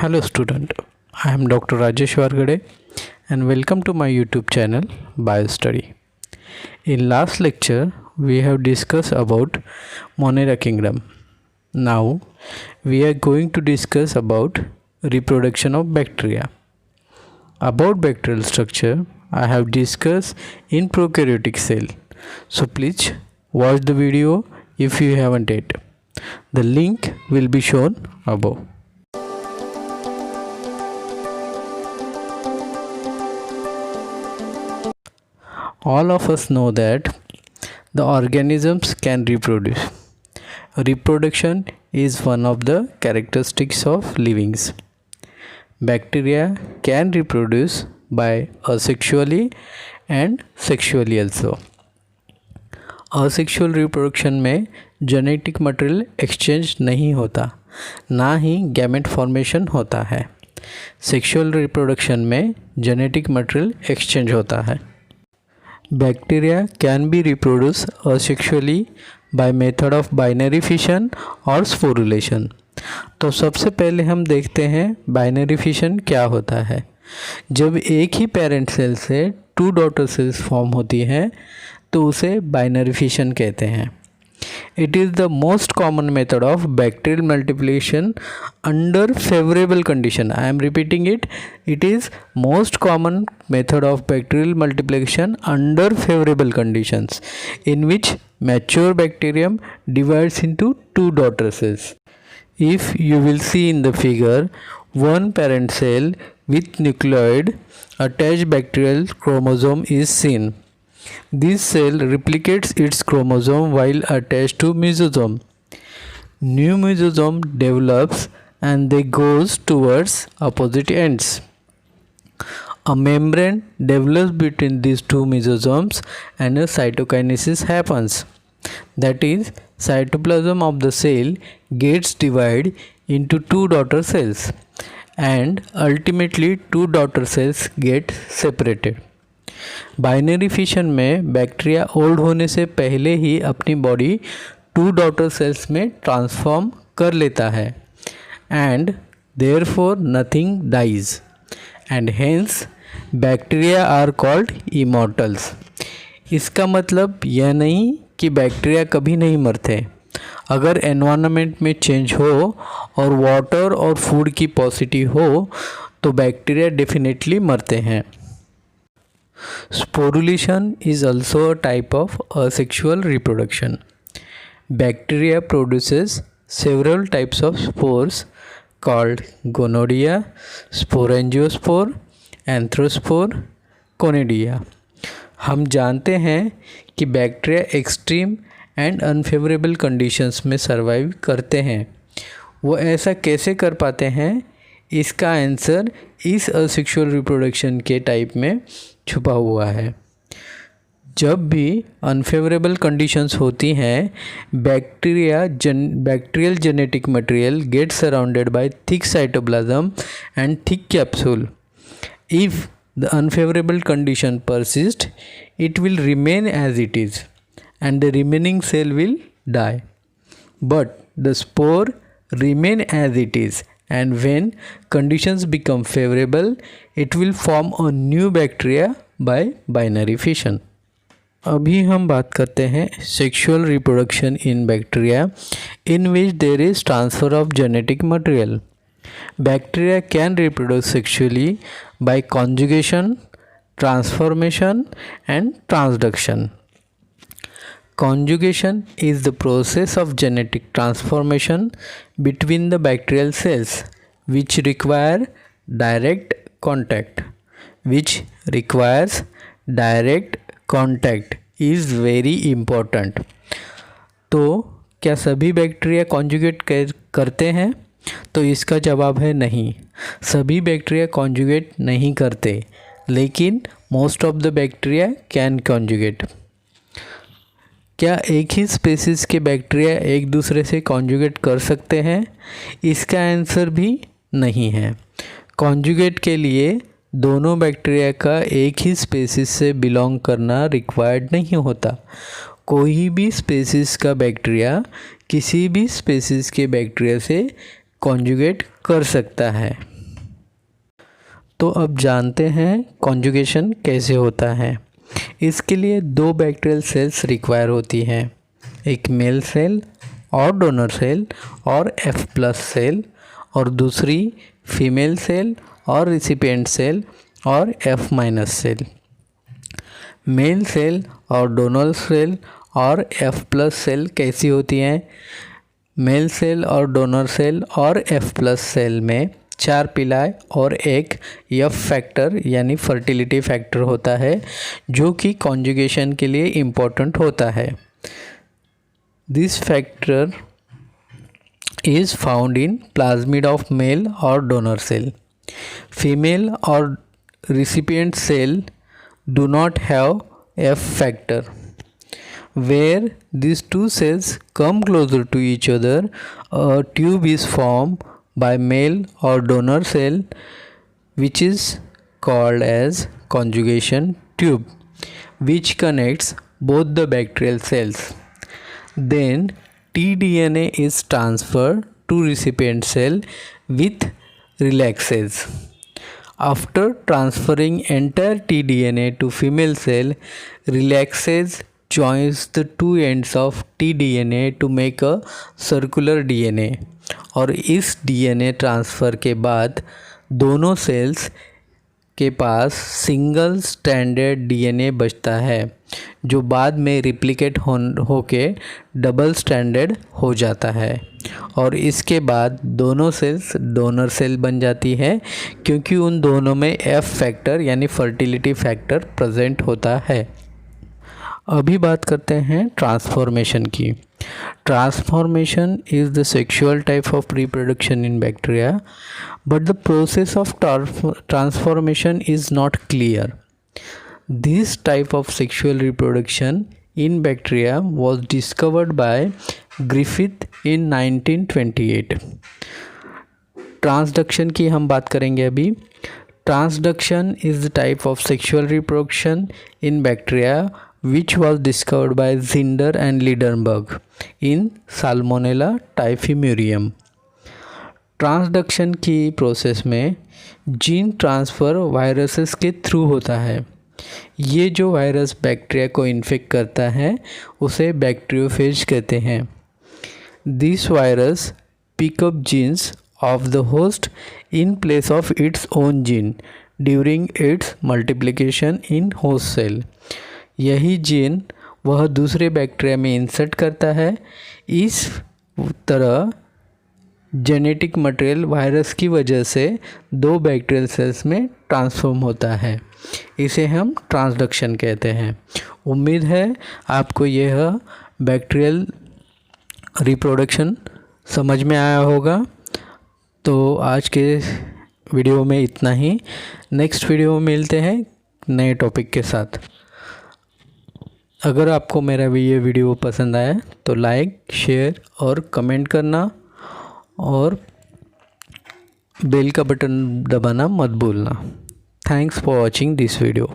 Hello student, I am Dr. Rajesh Vargade and welcome to my YouTube channel BioStudy. In last lecture we have discussed about Monera kingdom. Now we are going to discuss about reproduction of bacteria. About bacterial structure I have discussed in prokaryotic cell. So please watch the video if you haven't yet. The link will be shown above. All of us know that the organisms can reproduce. Reproduction is one of the characteristics of livings. Bacteria can reproduce by asexually and sexually also. Asexual reproduction में genetic material exchange नहीं होता, ना ही gamete formation होता है. Sexual reproduction में genetic material exchange होता है. Bacteria can be reproduced asexually by method of binary fission और sporulation. तो सबसे पहले हम देखते हैं बाइनरी फिशन क्या होता है. जब एक ही पेरेंट सेल से 2 डॉटर सेल्स फॉर्म होती हैं तो उसे बाइनरी फिशन कहते हैं. It is the most common method of bacterial multiplication under favorable condition. I am repeating it. It is most common method of bacterial multiplication under favorable conditions, in which mature bacterium divides into 2 daughter cells. If you will see in the figure, one parent cell with nucleoid attached bacterial chromosome is seen. This cell replicates its chromosome while attached to mesosome. New mesosome develops and they goes towards opposite ends. A membrane develops between these 2 mesosomes and a cytokinesis happens. That is, cytoplasm of the cell gets divided into 2 daughter cells and ultimately 2 daughter cells get separated. Binary fission में bacteria old होने से पहले ही अपनी body 2 daughter cells में transform कर लेता है and therefore nothing dies and hence bacteria are called immortals. इसका मतलब यह नहीं कि बैक्टीरिया कभी नहीं मरते. अगर एनवायरनमेंट में चेंज हो और वाटर और फूड की पॉसिटी हो तो बैक्टीरिया डेफिनेटली मरते हैं. Sporulation is also a type of asexual reproduction. Bacteria produces several types of spores called gonorrhea, sporangiospore, anthrospore, conidia. हम जानते हैं कि bacteria extreme and unfavourable conditions में सर्वाइव करते हैं. वो ऐसा कैसे कर पाते हैं, इसका आंसर इस असेक्सुअल रिप्रोडक्शन के टाइप में छुपा हुआ है. जब भी अनफेवरेबल कंडीशंस होती हैं, bacterial genetic material get surrounded by thick cytoplasm and thick capsule. If the unfavourable condition persist, it will remain as it is and the remaining cell will die. But the spore remain as it is and when conditions become favorable, it will form a new bacteria by binary fission. अभी हम बात करते हैं sexual reproduction in bacteria in which there is transfer of genetic material. Bacteria can reproduce sexually by conjugation, transformation and transduction. Conjugation is the process of genetic transformation between the bacterial cells which require direct contact. Is very important. तो क्या सभी bacteria conjugate करते हैं? तो इसका जवाब है नहीं. सभी बैक्टीरिया कॉन्जुगेट नहीं करते, लेकिन most of the bacteria can conjugate. क्या एक ही स्पेसीज के बैक्टीरिया एक दूसरे से कॉन्जुगेट कर सकते हैं? इसका आंसर भी नहीं है. कॉन्जुगेट के लिए दोनों बैक्टीरिया का एक ही स्पेसीज से बिलोंग करना रिक्वायर्ड नहीं होता. कोई भी स्पेसीज का बैक्टीरिया किसी भी स्पेसीज के बैक्टीरिया से कॉन्जुगेट कर सकता है. तो अब जानते हैं कॉन्जुगेशन कैसे होता है। इसके लिए दो बैक्टीरियल सेल्स रिक्वायर होती हैं, एक मेल सेल और डोनर सेल और F+ सेल, और दूसरी फीमेल सेल और रिसिपिएंट सेल और F- सेल। मेल सेल और डोनर सेल और F+ सेल कैसी होती हैं? मेल सेल और डोनर सेल और F+ सेल में 4 पिलाए और एक F फैक्टर यानी फर्टिलिटी फैक्टर होता है, जो कि कॉन्जुगेशन के लिए इम्पोर्टेंट होता है। This factor is found in plasmid of male or donor cell. Female or recipient cell do not have F factor. Where these two cells come closer to each other, a tube is formed by male or donor cell, which is called as conjugation tube, which connects both the bacterial cells. Then tDNA is transferred to recipient cell with relaxase. After transferring entire tDNA to female cell, relaxase joins the two ends of tDNA to make a circular DNA. और इस DNA transfer के बाद दोनों sales के पास single stranded DNA बचता है, जो बाद में रिप्लिकेट होके डबल स्ट्रैंडेड हो जाता है, और इसके बाद दोनों सेल्स डोनर सेल बन जाती है, क्योंकि उन दोनों में F फैक्टर यानी फर्टिलिटी फैक्टर प्रेजेंट होता है। अभी बात करते हैं ट्रांसफॉर्मेशन की। Transformation is the sexual type of reproduction in bacteria, but the process of transformation is not clear. This type of sexual reproduction in bacteria was discovered by Griffith in 1928. Transduction की हम बात करेंगे अभी। Transduction is the type of sexual reproduction in bacteria which was discovered by Zinder and Liedenberg in Salmonella typhimurium. Transduction की process में gene transfer viruses के through होता है। ये जो वायरस बैक्टीरिया को इन्फेक्ट करता है उसे बैक्टीरियोफेज कहते हैं। This virus pick up genes of the host in place of its own gene during its multiplication in host cell. यही जीन वह दूसरे बैक्टीरिया में इंसर्ट करता है। इस तरह जेनेटिक मटेरियल वायरस की वजह से दो बैक्टीरियल सेल्स में ट्रांसफॉर्म होता है, इसे हम ट्रांसडक्शन कहते हैं। उम्मीद है आपको यह बैक्टीरियल रिप्रोडक्शन समझ में आया होगा। तो आज के वीडियो में इतना ही। नेक्स्ट वीडियो में मिलते हैं नए टॉपिक के साथ। अगर आपको मेरा ये वीडियो पसंद आया तो लाइक, शेयर और कमेंट करना, और बेल का बटन दबाना मत भूलना। Thanks for watching this video.